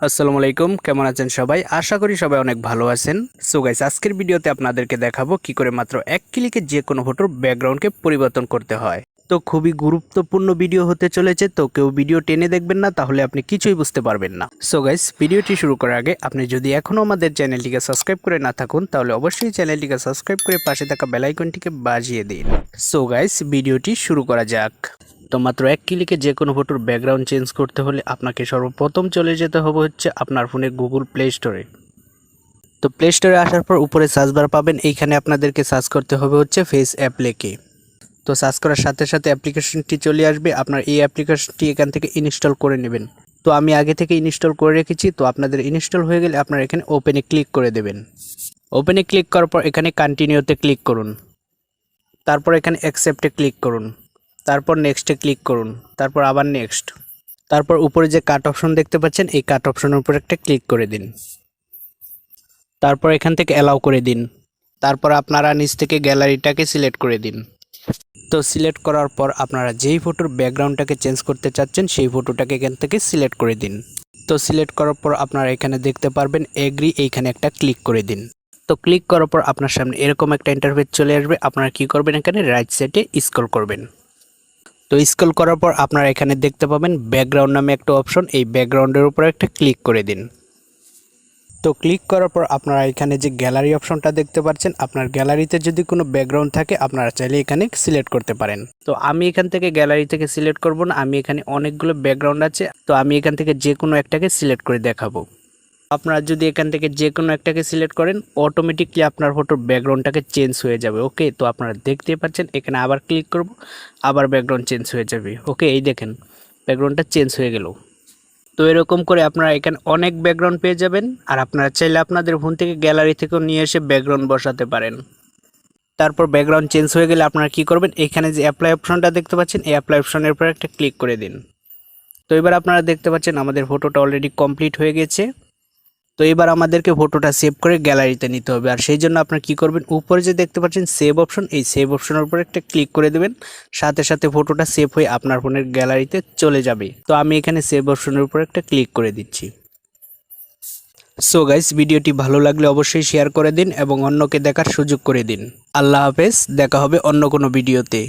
আসসালামু আলাইকুম, কেমন আছেন সবাই? আশা করি সবাই অনেক ভালো আছেন। সো গাইস, আজকের ভিডিওতে আপনাদেরকে দেখাবো কি করে মাত্র এক ক্লিকে যে কোনো ফটোর ব্যাকগ্রাউন্ডকে পরিবর্তন করতে হয়। তো খুবই গুরুত্বপূর্ণ ভিডিও হতে চলেছে, তো কেউ ভিডিও টেনে দেখবেন না, তাহলে আপনি কিছুই বুঝতে পারবেন না। সো গাইস, ভিডিওটি শুরু করার আগে আপনি যদি এখনও আমাদের চ্যানেলটিকে সাবস্ক্রাইব করে না থাকুন, তাহলে অবশ্যই চ্যানেলটিকে সাবস্ক্রাইব করে পাশে থাকা বেল আইকনটিকে বাজিয়ে দিন। সো গাইস, ভিডিওটি শুরু করা যাক। তো মাত্র এক ক্লিকে যে কোনো ফটোর ব্যাকগ্রাউন্ড চেঞ্জ করতে হলে আপনাকে সর্বপ্রথম চলে যেতে হবে হচ্ছে আপনার ফোনের গুগল প্লে স্টোরে। তো প্লে স্টোরে আসার পর উপরে সার্চ বার পাবেন, এইখানে আপনাদেরকে সার্চ করতে হবে হচ্ছে ফেস অ্যাপ লেখে। তো সার্চ করার সাথে সাথে অ্যাপ্লিকেশনটি চলে আসবে, আপনার এই অ্যাপ্লিকেশনটি এখান থেকে ইনস্টল করে নেবেন। তো আমি আগে থেকে ইনস্টল করে রেখেছি, তো আপনাদের ইনস্টল হয়ে গেলে আপনারা এখানে ওপেনে ক্লিক করে দেবেন। ওপেনে ক্লিক করার পর এখানে কন্টিনিউতে ক্লিক করুন, তারপর এখানে অ্যাকসেপ্টে ক্লিক করুন, তারপর নেক্সটে ক্লিক করুন, তারপর আবার নেক্সট, তারপর উপরে যে কাট অপশন দেখতে পাচ্ছেন এই কাট অপশনের উপর একটা ক্লিক করে দিন, তারপর এখান থেকে অ্যালাউ করে দিন, তারপর আপনারা নিচ থেকে গ্যালারিটাকে সিলেক্ট করে দিন। তো সিলেক্ট করার পর আপনারা যেই ফটোর ব্যাকগ্রাউন্ডটাকে চেঞ্জ করতে চাচ্ছেন সেই ফটোটাকে এখান থেকে সিলেক্ট করে দিন। তো সিলেক্ট করার পর আপনারা এখানে দেখতে পারবেন এগ্রি, এইখানে একটা ক্লিক করে দিন। তো ক্লিক করার পর আপনার সামনে এরকম একটা ইন্টারফেস চলে আসবে, আপনারা কি করবেন, এখানে রাইট সাইডে স্ক্রল করবেন। তো স্ক্রল করার পর আপনারা এখানে দেখতে পাবেন ব্যাকগ্রাউন্ড নামে একটা অপশন, এই ব্যাকগ্রাউন্ডের উপর একটা ক্লিক করে দিন। তো ক্লিক করার পর আপনারা এখানে যে গ্যালারি অপশনটা দেখতে পাচ্ছেন, আপনার গ্যালারিতে যদি কোনো ব্যাকগ্রাউন্ড থাকে আপনারা চাইলে এখানে সিলেক্ট করতে পারেন। তো আমি এখান থেকে গ্যালারি থেকে সিলেক্ট করব না, আমি এখানে অনেকগুলো ব্যাকগ্রাউন্ড আছে, তো আমি এখান থেকে যে কোনো একটাকে সিলেক্ট করে দেখাবো। আপনারা যদি এখান থেকে যে কোনো একটাকে সিলেক্ট করেন, অটোমেটিকলি আপনার ফটোর ব্যাকগ্রাউন্ডটাকে চেঞ্জ হয়ে যাবে। ওকে, তো আপনারা দেখতেই পাচ্ছেন এখানে আবার ক্লিক করব, আবার ব্যাকগ্রাউন্ড চেঞ্জ হয়ে যাবে। ওকে, এই দেখেন ব্যাকগ্রাউন্ডটা চেঞ্জ হয়ে গেল। তো এরকম করে আপনারা এখানে অনেক ব্যাকগ্রাউন্ড পেয়ে যাবেন, আর আপনারা চাইলে আপনাদের ফোন থেকে গ্যালারি থেকেও নিয়ে এসে ব্যাকগ্রাউন্ড বসাতে পারেন। তারপর ব্যাকগ্রাউন্ড চেঞ্জ হয়ে গেলে আপনারা কি করবেন, এখানে যে অ্যাপ্লাই অপশনটা দেখতে পাচ্ছেন এই অ্যাপ্লাই অপশনের উপর একটা ক্লিক করে দিন। তো এবার আপনারা দেখতে পাচ্ছেন আমাদের ফটোটা অলরেডি কমপ্লিট হয়ে গেছে। তো এবার আমাদেরকে ফটোটা সেভ করে গ্যালারিতে নিতে হবে, আর সেই জন্য আপনারা কি করবেন, উপরে যে দেখতে পাচ্ছেন সেভ অপশন, এই সেভ অপশনের উপর একটা ক্লিক করে দেবেন, সাথে সাথে ফটোটা সেভ হয়ে আপনার ফোনের গ্যালারিতে চলে যাবে। তো আমি এখানে সেভ অপশনের উপর একটা ক্লিক করে দিচ্ছি। সো গাইস, ভিডিওটি ভালো লাগলে অবশ্যই শেয়ার করে দিন এবং অন্যকে দেখার সুযোগ করে দিন। আল্লাহ হাফেজ, দেখা হবে অন্য কোনো ভিডিওতে।